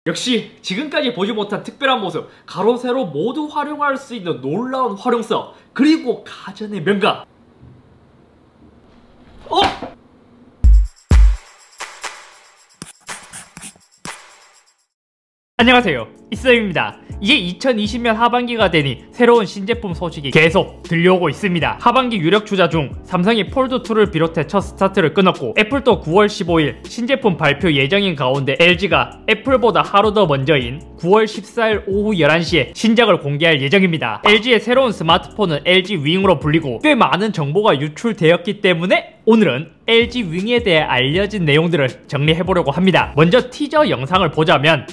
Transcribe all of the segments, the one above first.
역시 지금까지 보지 못한 특별한 모습, 가로 세로 모두 활용할 수 있는 놀라운 활용성, 그리고 가전의 명가. 안녕하세요, 이쌤입니다. 이제 2020년 하반기가 되니 새로운 신제품 소식이 계속 들려오고 있습니다. 하반기 유력 주자 중 삼성이 폴드2를 비롯해 첫 스타트를 끊었고, 애플도 9월 15일 신제품 발표 예정인 가운데 LG가 애플보다 하루 더 먼저인 9월 14일 오후 11시에 신작을 공개할 예정입니다. LG의 새로운 스마트폰은 LG 윙으로 불리고 꽤 많은 정보가 유출되었기 때문에 오늘은 LG 윙에 대해 알려진 내용들을 정리해보려고 합니다. 먼저 티저 영상을 보자면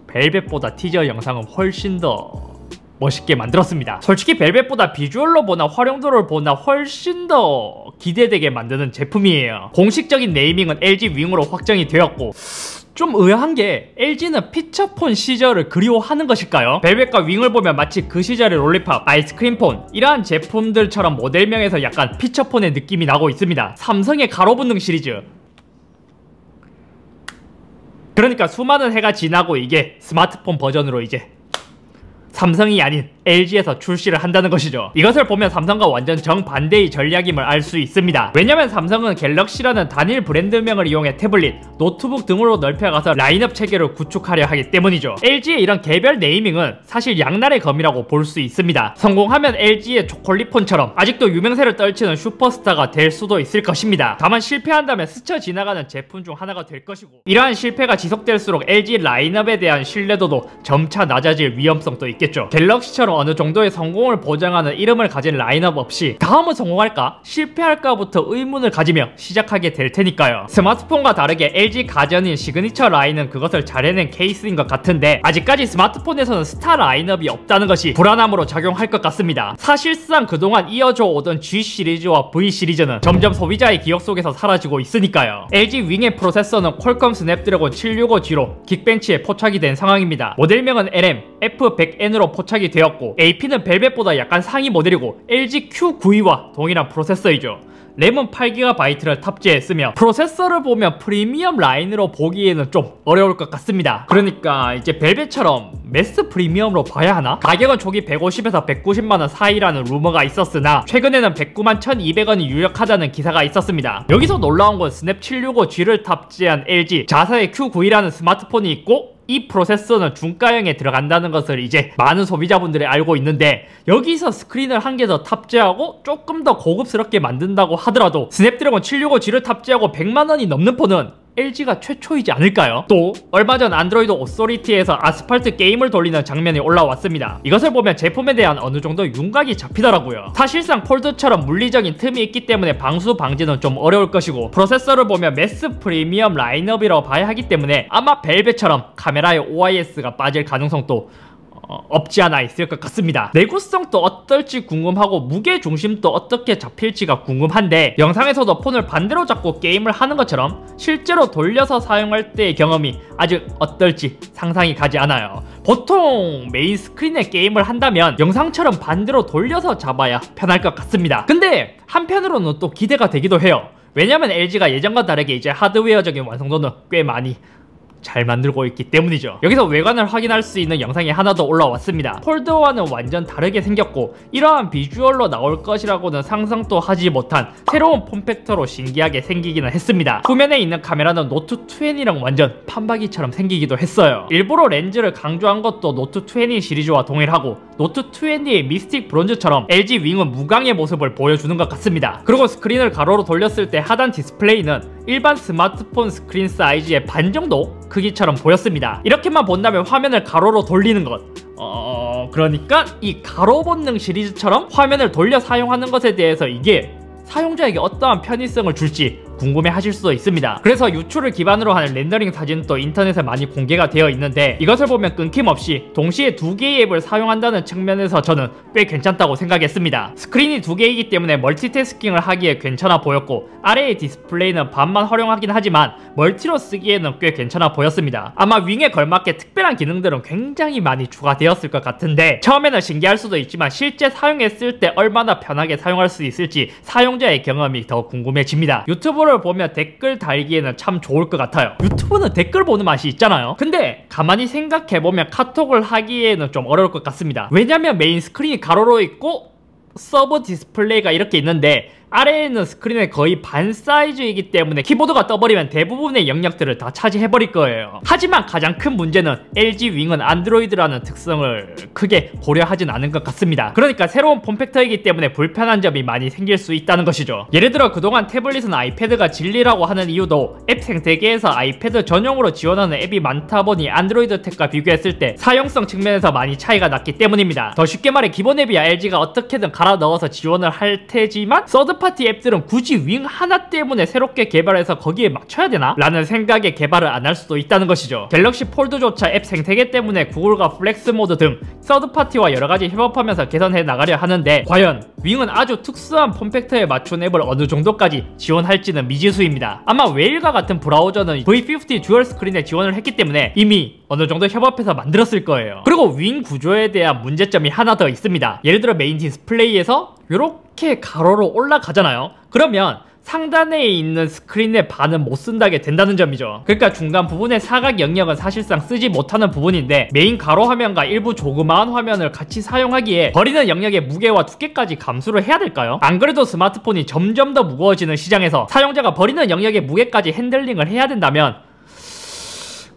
벨벳보다 티저 영상은 훨씬 더 멋있게 만들었습니다. 솔직히 벨벳보다 비주얼로 보나 활용도를 보나 훨씬 더 기대되게 만드는 제품이에요. 공식적인 네이밍은 LG 윙으로 확정이 되었고, 좀 의아한 게 LG는 피처폰 시절을 그리워하는 것일까요? 벨벳과 윙을 보면 마치 그 시절의 롤리팝, 아이스크림폰 이러한 제품들처럼 모델명에서 약간 피처폰의 느낌이 나고 있습니다. 삼성의 가로분능 시리즈, 그러니까 수많은 해가 지나고 이게 스마트폰 버전으로 이제 삼성이 아닌 LG에서 출시를 한다는 것이죠. 이것을 보면 삼성과 완전 정반대의 전략임을 알 수 있습니다. 왜냐면 삼성은 갤럭시라는 단일 브랜드명을 이용해 태블릿, 노트북 등으로 넓혀가서 라인업 체계를 구축하려 하기 때문이죠. LG의 이런 개별 네이밍은 사실 양날의 검이라고 볼 수 있습니다. 성공하면 LG의 초콜릿폰처럼 아직도 유명세를 떨치는 슈퍼스타가 될 수도 있을 것입니다. 다만 실패한다면 스쳐 지나가는 제품 중 하나가 될 것이고, 이러한 실패가 지속될수록 LG 라인업에 대한 신뢰도도 점차 낮아질 위험성도 있겠죠. 갤럭시처럼 어느 정도의 성공을 보장하는 이름을 가진 라인업 없이 다음은 성공할까? 실패할까부터 의문을 가지며 시작하게 될 테니까요. 스마트폰과 다르게 LG 가전인 시그니처 라인은 그것을 잘 해낸 케이스인 것 같은데, 아직까지 스마트폰에서는 스타 라인업이 없다는 것이 불안함으로 작용할 것 같습니다. 사실상 그동안 이어져 오던 G 시리즈와 V 시리즈는 점점 소비자의 기억 속에서 사라지고 있으니까요. LG 윙의 프로세서는 퀄컴 스냅드래곤 765G로 긱벤치에 포착이 된 상황입니다. 모델명은 LM F100N으로 포착이 되었고, AP는 벨벳보다 약간 상위 모델이고 LG Q92와 동일한 프로세서이죠. 램은 8GB를 탑재했으며 프로세서를 보면 프리미엄 라인으로 보기에는 좀 어려울 것 같습니다. 그러니까 이제 벨벳처럼 매스 프리미엄으로 봐야 하나? 가격은 초기 150에서 190만원 사이라는 루머가 있었으나 최근에는 109만 1200원이 유력하다는 기사가 있었습니다. 여기서 놀라운 건 스냅 765G를 탑재한 LG 자사의 Q92라는 스마트폰이 있고, 이 프로세서는 중가형에 들어간다는 것을 이제 많은 소비자분들이 알고 있는데, 여기서 스크린을 한 개 더 탑재하고 조금 더 고급스럽게 만든다고 하더라도 스냅드래곤 765G를 탑재하고 100만원이 넘는 폰은 LG가 최초이지 않을까요? 또 얼마 전 안드로이드 오소리티에서 아스팔트 게임을 돌리는 장면이 올라왔습니다. 이것을 보면 제품에 대한 어느 정도 윤곽이 잡히더라고요. 사실상 폴드처럼 물리적인 틈이 있기 때문에 방수 방지는 좀 어려울 것이고, 프로세서를 보면 매스 프리미엄 라인업이라고 봐야 하기 때문에 아마 벨벳처럼 카메라에 OIS가 빠질 가능성도 없지 않아 있을 것 같습니다. 내구성도 어떨지 궁금하고 무게중심도 어떻게 잡힐지가 궁금한데, 영상에서도 폰을 반대로 잡고 게임을 하는 것처럼 실제로 돌려서 사용할 때의 경험이 아직 어떨지 상상이 가지 않아요. 보통 메인 스크린에 게임을 한다면 영상처럼 반대로 돌려서 잡아야 편할 것 같습니다. 근데 한편으로는 또 기대가 되기도 해요. 왜냐면 LG가 예전과 다르게 이제 하드웨어적인 완성도는 꽤 많이 잘 만들고 있기 때문이죠. 여기서 외관을 확인할 수 있는 영상이 하나 더 올라왔습니다. 폴드와는 완전 다르게 생겼고, 이러한 비주얼로 나올 것이라고는 상상도 하지 못한 새로운 폼팩터로 신기하게 생기기는 했습니다. 후면에 있는 카메라는 노트 20랑 완전 판박이처럼 생기기도 했어요. 일부러 렌즈를 강조한 것도 노트 20 시리즈와 동일하고, 노트 20의 미스틱 브론즈처럼 LG 윙은 무광의 모습을 보여주는 것 같습니다. 그리고 스크린을 가로로 돌렸을 때 하단 디스플레이는 일반 스마트폰 스크린 사이즈의 반 정도 크기처럼 보였습니다. 이렇게만 본다면 화면을 가로로 돌리는 것, 그러니까 이 가로 본능 시리즈처럼 화면을 돌려 사용하는 것에 대해서 이게 사용자에게 어떠한 편의성을 줄지 궁금해 하실 수도 있습니다. 그래서 유출을 기반으로 하는 렌더링 사진도 인터넷에 많이 공개가 되어 있는데, 이것을 보면 끊김없이 동시에 두 개의 앱을 사용한다는 측면에서 저는 꽤 괜찮다고 생각했습니다. 스크린이 두 개이기 때문에 멀티태스킹을 하기에 괜찮아 보였고, 아래의 디스플레이는 반만 활용하긴 하지만 멀티로 쓰기에는 꽤 괜찮아 보였습니다. 아마 윙에 걸맞게 특별한 기능들은 굉장히 많이 추가되었을 것 같은데, 처음에는 신기할 수도 있지만 실제 사용했을 때 얼마나 편하게 사용할 수 있을지 사용자의 경험이 더 궁금해집니다. 유튜브를 비주얼을 보면 댓글 달기에는 참 좋을 것 같아요. 유튜브는 댓글 보는 맛이 있잖아요. 근데 가만히 생각해보면 카톡을 하기에는 좀 어려울 것 같습니다. 왜냐면 메인 스크린이 가로로 있고 서버 디스플레이가 이렇게 있는데 아래에 있는 스크린의 거의 반 사이즈이기 때문에 키보드가 떠버리면 대부분의 영역들을 다 차지해버릴 거예요. 하지만 가장 큰 문제는 LG 윙은 안드로이드라는 특성을 크게 고려하진 않은 것 같습니다. 그러니까 새로운 폼팩터이기 때문에 불편한 점이 많이 생길 수 있다는 것이죠. 예를 들어 그동안 태블릿은 아이패드가 진리라고 하는 이유도 앱 생태계에서 아이패드 전용으로 지원하는 앱이 많다 보니 안드로이드 탭과 비교했을 때 사용성 측면에서 많이 차이가 났기 때문입니다. 더 쉽게 말해 기본 앱이야 LG가 어떻게든 갈아 넣어서 지원을 할 테지만 서드파티 앱들은 굳이 윙 하나 때문에 새롭게 개발해서 거기에 맞춰야 되나? 라는 생각에 개발을 안 할 수도 있다는 것이죠. 갤럭시 폴드조차 앱 생태계 때문에 구글과 플렉스 모드 등 서드파티와 여러가지 협업하면서 개선해 나가려 하는데 과연 윙은 아주 특수한 폼팩터에 맞춘 앱을 어느 정도까지 지원할지는 미지수입니다. 아마 웨일과 같은 브라우저는 V50 듀얼 스크린에 지원을 했기 때문에 이미 어느 정도 협업해서 만들었을 거예요. 그리고 윙 구조에 대한 문제점이 하나 더 있습니다. 예를 들어 메인 디스플레이에서 이렇게 가로로 올라가잖아요. 그러면 상단에 있는 스크린의 반은 못 쓴다게 된다는 점이죠. 그러니까 중간 부분의 사각 영역은 사실상 쓰지 못하는 부분인데 메인 가로 화면과 일부 조그마한 화면을 같이 사용하기에 버리는 영역의 무게와 두께까지 감수를 해야 될까요? 안 그래도 스마트폰이 점점 더 무거워지는 시장에서 사용자가 버리는 영역의 무게까지 핸들링을 해야 된다면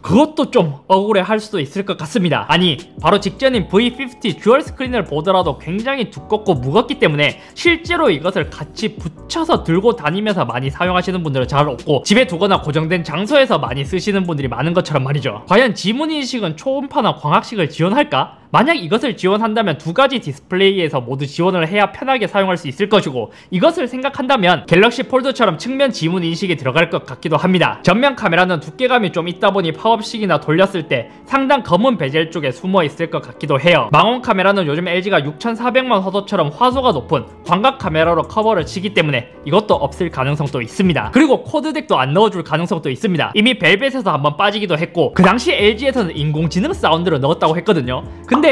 그것도 좀 억울해 할 수도 있을 것 같습니다. 아니 바로 직전인 V50 듀얼 스크린을 보더라도 굉장히 두껍고 무겁기 때문에 실제로 이것을 같이 붙여서 들고 다니면서 많이 사용하시는 분들은 잘 없고 집에 두거나 고정된 장소에서 많이 쓰시는 분들이 많은 것처럼 말이죠. 과연 지문인식은 초음파나 광학식을 지원할까? 만약 이것을 지원한다면 두 가지 디스플레이에서 모두 지원을 해야 편하게 사용할 수 있을 것이고 이것을 생각한다면 갤럭시 폴드처럼 측면 지문 인식이 들어갈 것 같기도 합니다. 전면 카메라는 두께감이 좀 있다 보니 파업식이나 돌렸을 때 상단 검은 베젤 쪽에 숨어 있을 것 같기도 해요. 망원 카메라는 요즘 LG가 6400만 화소처럼 화소가 높은 광각 카메라로 커버를 치기 때문에 이것도 없을 가능성도 있습니다. 그리고 코드덱도 안 넣어줄 가능성도 있습니다. 이미 벨벳에서 한번 빠지기도 했고 그 당시 LG에서는 인공지능 사운드를 넣었다고 했거든요. 근데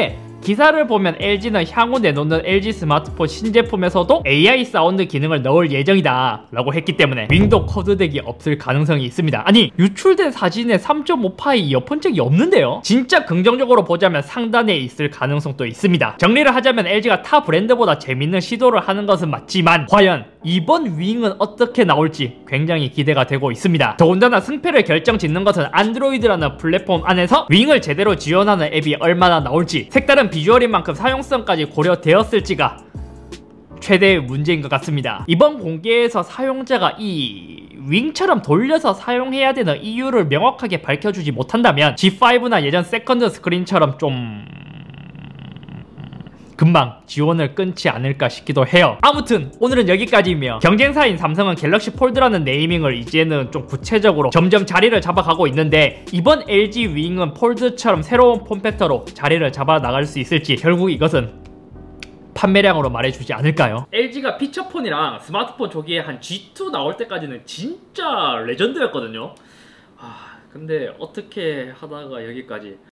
기사를 보면 LG는 향후 내놓는 LG 스마트폰 신제품에서도 AI 사운드 기능을 넣을 예정이다 라고 했기 때문에 윙도 코드덱이 없을 가능성이 있습니다. 아니 유출된 사진에 3.5파이 이어폰 잭이 없는데요? 진짜 긍정적으로 보자면 상단에 있을 가능성도 있습니다. 정리를 하자면 LG가 타 브랜드보다 재밌는 시도를 하는 것은 맞지만 과연 이번 윙은 어떻게 나올지 굉장히 기대가 되고 있습니다. 더군다나 승패를 결정짓는 것은 안드로이드라는 플랫폼 안에서 윙을 제대로 지원하는 앱이 얼마나 나올지 색다른 비주얼인 만큼 사용성까지 고려되었을지가 최대의 문제인 것 같습니다. 이번 공개에서 사용자가 이 윙처럼 돌려서 사용해야 되는 이유를 명확하게 밝혀주지 못한다면 G5나 예전 세컨드 스크린처럼 좀 금방 지원을 끊지 않을까 싶기도 해요. 아무튼 오늘은 여기까지이며 경쟁사인 삼성은 갤럭시 폴드라는 네이밍을 이제는 좀 구체적으로 점점 자리를 잡아가고 있는데 이번 LG 윙은 폴드처럼 새로운 폼팩터로 자리를 잡아 나갈 수 있을지 결국 이것은 판매량으로 말해주지 않을까요? LG가 피처폰이랑 스마트폰 조기에 한 G2 나올 때까지는 진짜 레전드였거든요. 근데 어떻게 하다가 여기까지